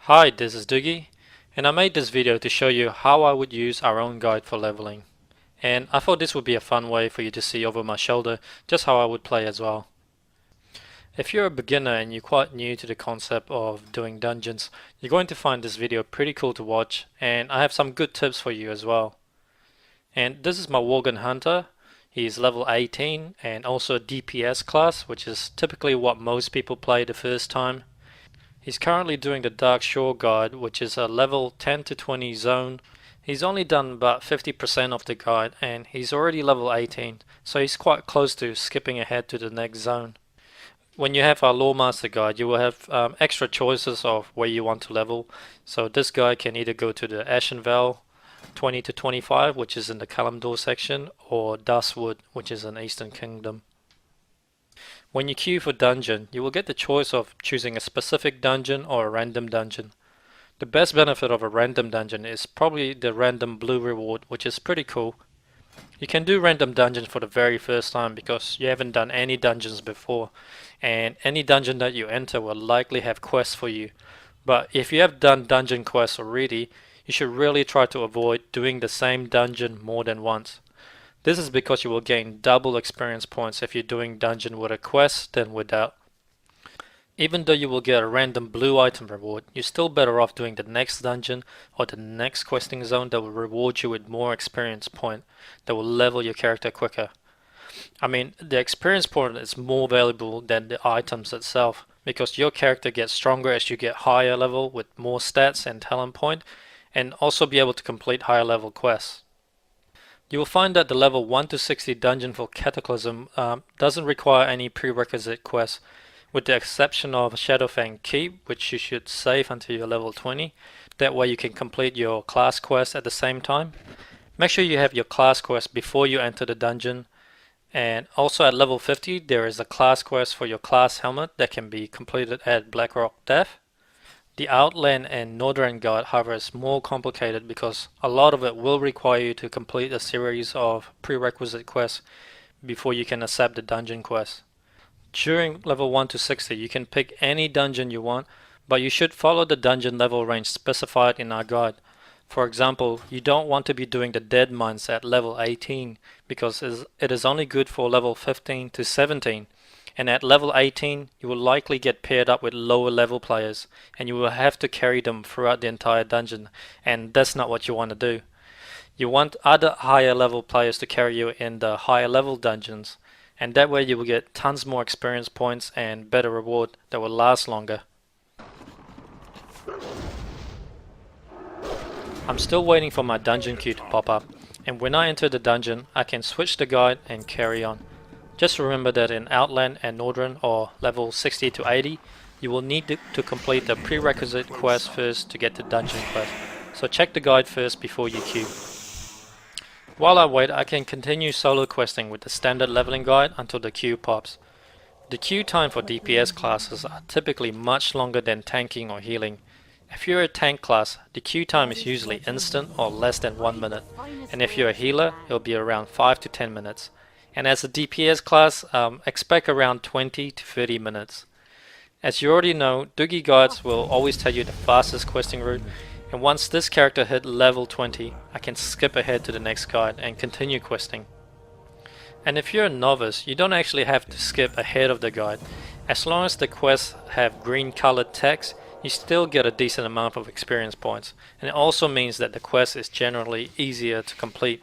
Hi, this is Doogie, and I made this video to show you how I would use our own guide for leveling. And I thought this would be a fun way for you to see over my shoulder just how I would play as well. If you're a beginner and you're quite new to the concept of doing dungeons, you're going to find this video pretty cool to watch, and I have some good tips for you as well. And this is my Worgen Hunter. He's level 18 and also a DPS class, which is typically what most people play the first time. He's currently doing the Dark Shore guide, which is a level 10 to 20 zone. He's only done about 50% of the guide and he's already level 18, so he's quite close to skipping ahead to the next zone. When you have our Lore Master guide, you will have extra choices of where you want to level. So this guy can either go to the Ashenvale 20 to 25, which is in the Kalimdor section, or Dustwood, which is in Eastern Kingdom. When you queue for dungeon, you will get the choice of choosing a specific dungeon or a random dungeon. The best benefit of a random dungeon is probably the random blue reward, which is pretty cool. You can do random dungeons for the very first time because you haven't done any dungeons before, and any dungeon that you enter will likely have quests for you. But if you have done dungeon quests already, you should really try to avoid doing the same dungeon more than once. This is because you will gain double experience points if you're doing dungeon with a quest than without. Even though you will get a random blue item reward, you're still better off doing the next dungeon or the next questing zone that will reward you with more experience point that will level your character quicker. I mean, the experience point is more valuable than the items itself because your character gets stronger as you get higher level with more stats and talent point, and also be able to complete higher level quests. You will find that the level 1 to 60 dungeon for Cataclysm doesn't require any prerequisite quests, with the exception of Shadowfang Keep, which you should save until you're level 20. That way you can complete your class quest at the same time. Make sure you have your class quest before you enter the dungeon. And also at level 50 there is a class quest for your class helmet that can be completed at Blackrock Death. The Outland and Northern Guide, however, is more complicated because a lot of it will require you to complete a series of prerequisite quests before you can accept the dungeon quest. During level 1 to 60, you can pick any dungeon you want, but you should follow the dungeon level range specified in our guide. For example, you don't want to be doing the Dead Mines at level 18 because it is only good for level 15 to 17. And at level 18 you will likely get paired up with lower level players and you will have to carry them throughout the entire dungeon, and that's not what you want to do. You want other higher level players to carry you in the higher level dungeons, and that way you will get tons more experience points and better reward that will last longer. I'm still waiting for my dungeon queue to pop up, and when I enter the dungeon I can switch the guide and carry on. Just remember that in Outland and Northern, or level 60 to 80, you will need to complete the prerequisite quest first to get the dungeon quest. So check the guide first before you queue. While I wait, I can continue solo questing with the standard leveling guide until the queue pops. The queue time for DPS classes are typically much longer than tanking or healing. If you're a tank class, the queue time is usually instant or less than 1 minute, and if you're a healer, it'll be around 5 to 10 minutes. And as a DPS class, expect around 20 to 30 minutes. As you already know, Doogie guides will always tell you the fastest questing route, and once this character hit level 20, I can skip ahead to the next guide and continue questing. And if you're a novice, you don't actually have to skip ahead of the guide. As long as the quests have green colored text, you still get a decent amount of experience points, and it also means that the quest is generally easier to complete.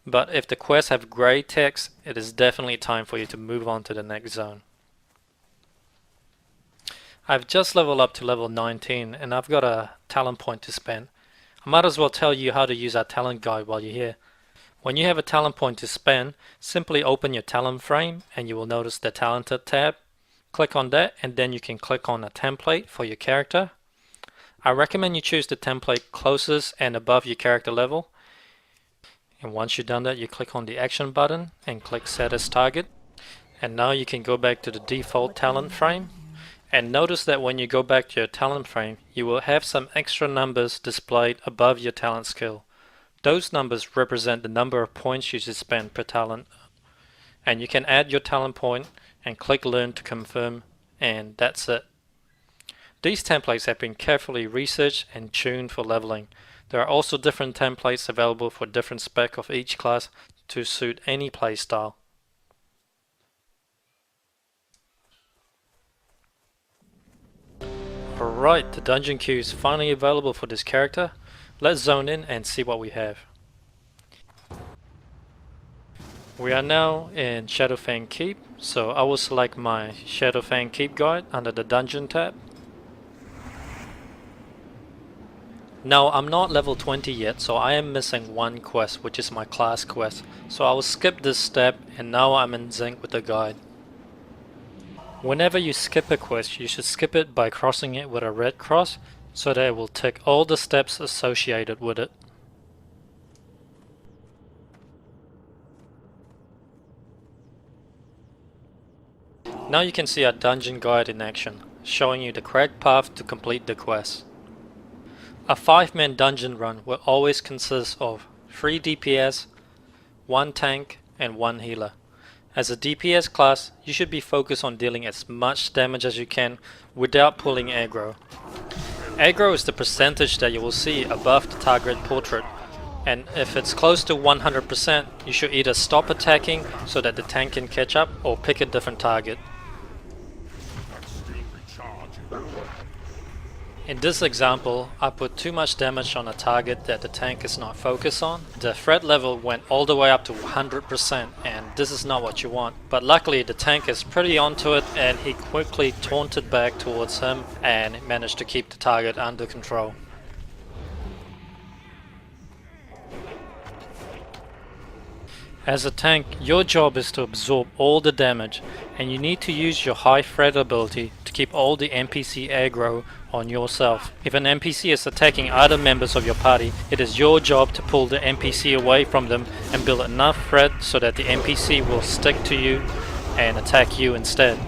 But if the quests have grey text, it is definitely time for you to move on to the next zone. I've just leveled up to level 19 and I've got a talent point to spend. I might as well tell you how to use our talent guide while you're here. When you have a talent point to spend, simply open your talent frame and you will notice the talented tab. Click on that and then you can click on a template for your character. I recommend you choose the template closest and above your character level. And once you've done that, you click on the action button and click set as target. And now you can go back to the default talent frame. And notice that when you go back to your talent frame, you will have some extra numbers displayed above your talent skill. Those numbers represent the number of points you should spend per talent. And you can add your talent point and click learn to confirm, and that's it. These templates have been carefully researched and tuned for leveling. There are also different templates available for different spec of each class to suit any playstyle. Alright, the dungeon queue is finally available for this character. Let's zone in and see what we have. We are now in Shadowfang Keep, so I will select my Shadowfang Keep guide under the Dungeon tab. Now I'm not level 20 yet, so I am missing one quest, which is my class quest. So I will skip this step and now I'm in sync with the guide. Whenever you skip a quest, you should skip it by crossing it with a red cross, so that it will tick all the steps associated with it. Now you can see our dungeon guide in action, showing you the correct path to complete the quest. A 5-man dungeon run will always consist of 3 DPS, 1 tank and 1 healer. As a DPS class, you should be focused on dealing as much damage as you can without pulling aggro. Aggro is the percentage that you will see above the target portrait, and if it's close to 100%, you should either stop attacking so that the tank can catch up or pick a different target. In this example, I put too much damage on a target that the tank is not focused on. The threat level went all the way up to 100%, and this is not what you want. But luckily the tank is pretty onto it and he quickly taunted back towards him and managed to keep the target under control. As a tank, your job is to absorb all the damage, and you need to use your high threat ability to keep all the NPC aggro on yourself. If an NPC is attacking other members of your party, it is your job to pull the NPC away from them and build enough threat so that the NPC will stick to you and attack you instead.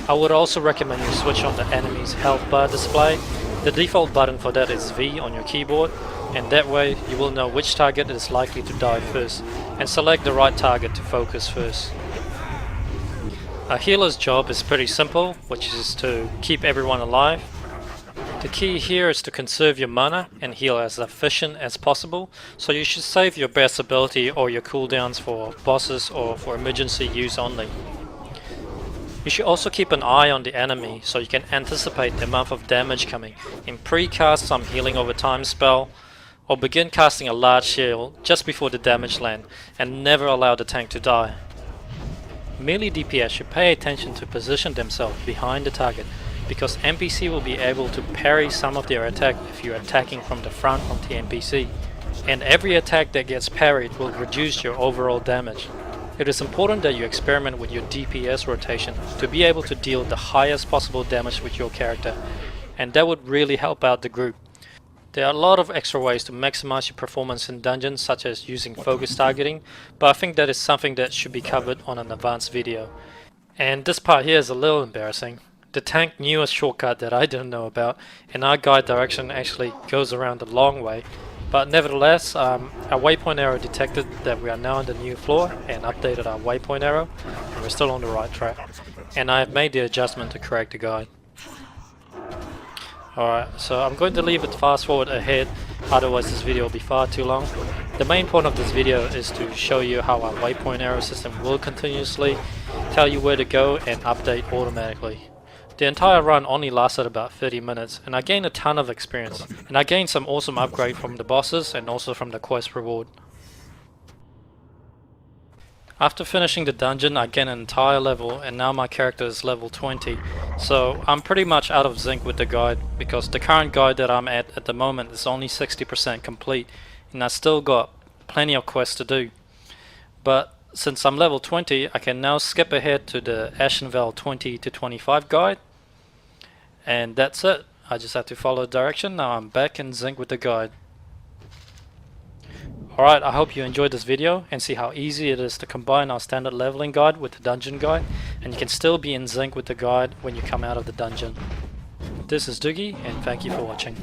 I would also recommend you switch on the enemy's health bar display. The default button for that is V on your keyboard, and that way you will know which target is likely to die first and select the right target to focus first. A healer's job is pretty simple, which is to keep everyone alive. The key here is to conserve your mana and heal as efficient as possible, so you should save your best ability or your cooldowns for bosses or for emergency use only. You should also keep an eye on the enemy so you can anticipate the amount of damage coming and pre-cast some healing over time spell, or begin casting a large shield just before the damage land and never allow the tank to die. Melee DPS should pay attention to position themselves behind the target, because NPC will be able to parry some of their attack if you're attacking from the front of the NPC, and every attack that gets parried will reduce your overall damage. It is important that you experiment with your DPS rotation to be able to deal the highest possible damage with your character, and that would really help out the group. There are a lot of extra ways to maximize your performance in dungeons, such as using focus targeting, but I think that is something that should be covered on an advanced video. And this part here is a little embarrassing. The tank knew a shortcut that I didn't know about, and our guide direction actually goes around the long way. But nevertheless, our waypoint arrow detected that we are now on the new floor and updated our waypoint arrow, and we're still on the right track. And I have made the adjustment to correct the guide. Alright, so I'm going to leave it fast forward ahead, otherwise this video will be far too long. The main point of this video is to show you how our waypoint arrow system will continuously tell you where to go and update automatically. The entire run only lasted about 30 minutes, and I gained a ton of experience, and I gained some awesome upgrade from the bosses and also from the quest reward. After finishing the dungeon, I gained an entire level, and now my character is level 20, so I'm pretty much out of sync with the guide, because the current guide that I'm at the moment is only 60% complete, and I still got plenty of quests to do. But since I'm level 20, I can now skip ahead to the Ashenvale 20 to 25 guide, and that's it. I just have to follow the direction. Now I'm back in sync with the guide. Alright, I hope you enjoyed this video and see how easy it is to combine our standard leveling guide with the dungeon guide, and you can still be in sync with the guide when you come out of the dungeon. This is Doogie, and thank you for watching.